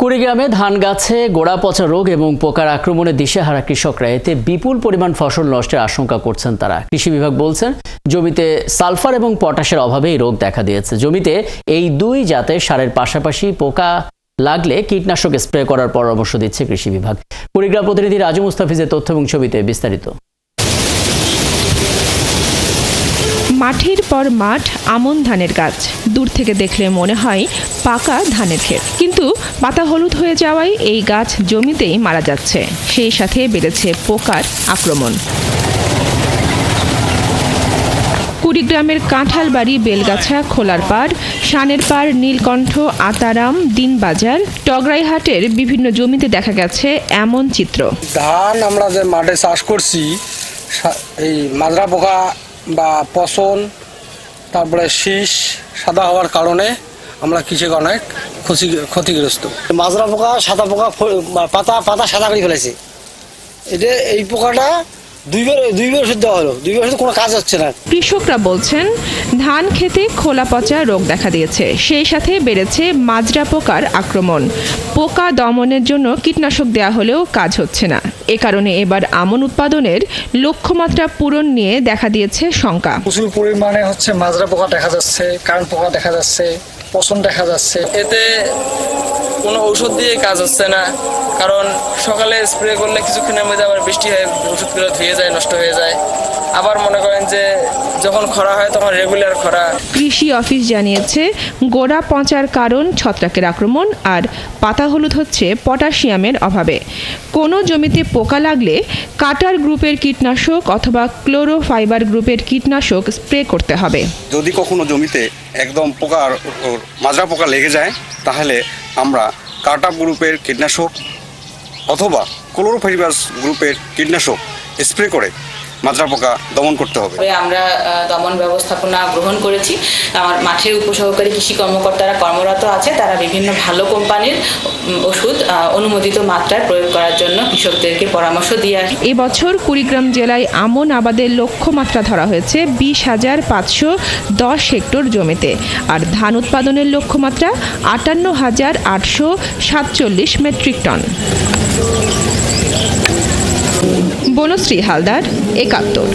কুড়িগ্রামে ধান গাছে গোড়া পচা রোগ এবং পোকার আক্রমণে দিশেহারা কৃষকরা, এতে বিপুল পরিমাণ ফসল নষ্টের আশঙ্কা করছেন তারা। কৃষি বিভাগ বলছেন, জমিতে সালফার এবং পটাশের অভাবে এই রোগ দেখা দিয়েছে। জমিতে এই দুই জাতের সারের পাশাপাশি পোকা লাগলে কীটনাশক স্প্রে করার পরামর্শ দিচ্ছে কৃষি বিভাগ। কুড়িগ্রাম প্রতিনিধি রাজু মুস্তাফিজের তথ্য এবং ছবিতে বিস্তারিত। মাঠের পর মাঠ আমন ধানের গাছ, দূর থেকে দেখলে মনে হয় পাকা ধানের ক্ষেত, কিন্তু পাতা হলুদ হয়ে যাওয়ায় এই গাছ জমিতেই মারা যাচ্ছে। সেই সাথে বেড়েছে পোকার আক্রমণ। কুড়িগ্রামের কাঁঠালবাড়ি, বেলগাছা, খোলার পাড়, শানের পাড়, নীলকণ্ঠ, আতারাম, দিনবাজার, টগরাইহাটের বিভিন্ন জমিতে দেখা গেছে এমন চিত্র। ধান আমরা যে মাঠে চাষ করছি, এই মাজরা পোকা বা পচন, তারপরে শীষ সাদা হওয়ার কারণে আমরা কৃষক অনেক ক্ষতিগ্রস্ত। মাজরা পোকা, সাদা পোকা, পাতা সাদা করে ফেলেছে। এই পোকাটা দুইবার ওষুধ দেওয়া হলো, দুইবার ওষুধ কোনো কাজ হচ্ছে না। কৃষকরা বলছেন, ধান খেতে খোলা পচা রোগ দেখা দিয়েছে, সেই সাথে বেড়েছে মাজরা পোকার আক্রমণ। পোকা দমনের জন্য কীটনাশক দেওয়া হলেও কাজ হচ্ছে না। এ কারণে এবার আমন উৎপাদনের লক্ষ্যমাত্রা পূরণ নিয়ে দেখা দিয়েছে শঙ্কা। প্রচুর পরিমাণে মাজরা পোকা দেখা যাচ্ছে, কান পোকা দেখা যাচ্ছে, পচন দেখা যাচ্ছে। এতে কোনো ঔষধ দিয়ে কাজ হচ্ছে না, কারণ সকালে স্প্রে করলে কিছুক্ষণের মধ্যে আবার বৃষ্টি হয়, ওষুধগুলো ধুয়ে যায়, নষ্ট হয়ে যায়। আবার মনে করেন যে যখন খরা হয় তখন রেগুলার খরা। কৃষি অফিস জানিয়েছে, গোড়া পচার কারণ ছত্রাকের আক্রমণ আর পাতা হলুদ হচ্ছে পটাশিয়ামের অভাবে। কোনো জমিতে পোকা লাগলে কাটার গ্রুপের কীটনাশক অথবা ক্লোরোফাইবার গ্রুপের কীটনাশক স্প্রে করতে হবে। যদি কখনো জমিতে একদম মাজরা পোকা লেগে যায়, তাহলে আমরা কাটা গ্রুপের কীটনাশক অথবা ক্লোরোফাইবার গ্রুপের কীটনাশক স্প্রে করে মাজরা পোকা দমন করতে হবে। আমরা দমন ব্যবস্থাপনা গ্রহণ করেছি। আমার মাঠের উপসহকারী কৃষি কর্মকর্তারা কর্মরত আছে, তারা বিভিন্ন ভালো কোম্পানির ওষুধ অনুমোদিত মাত্রায় প্রয়োগ করার জন্য কৃষকদেরকে পরামর্শ দিয়ে আসে। এবছর কুড়িগ্রাম জেলায় আমন আবাদের লক্ষ্যমাত্রা ধরা হয়েছে 20,510 হেক্টর জমিতে, আর ধান উৎপাদনের লক্ষ্যমাত্রা 58,847 মেট্রিক টন। বনশ্রী হালদার, 71।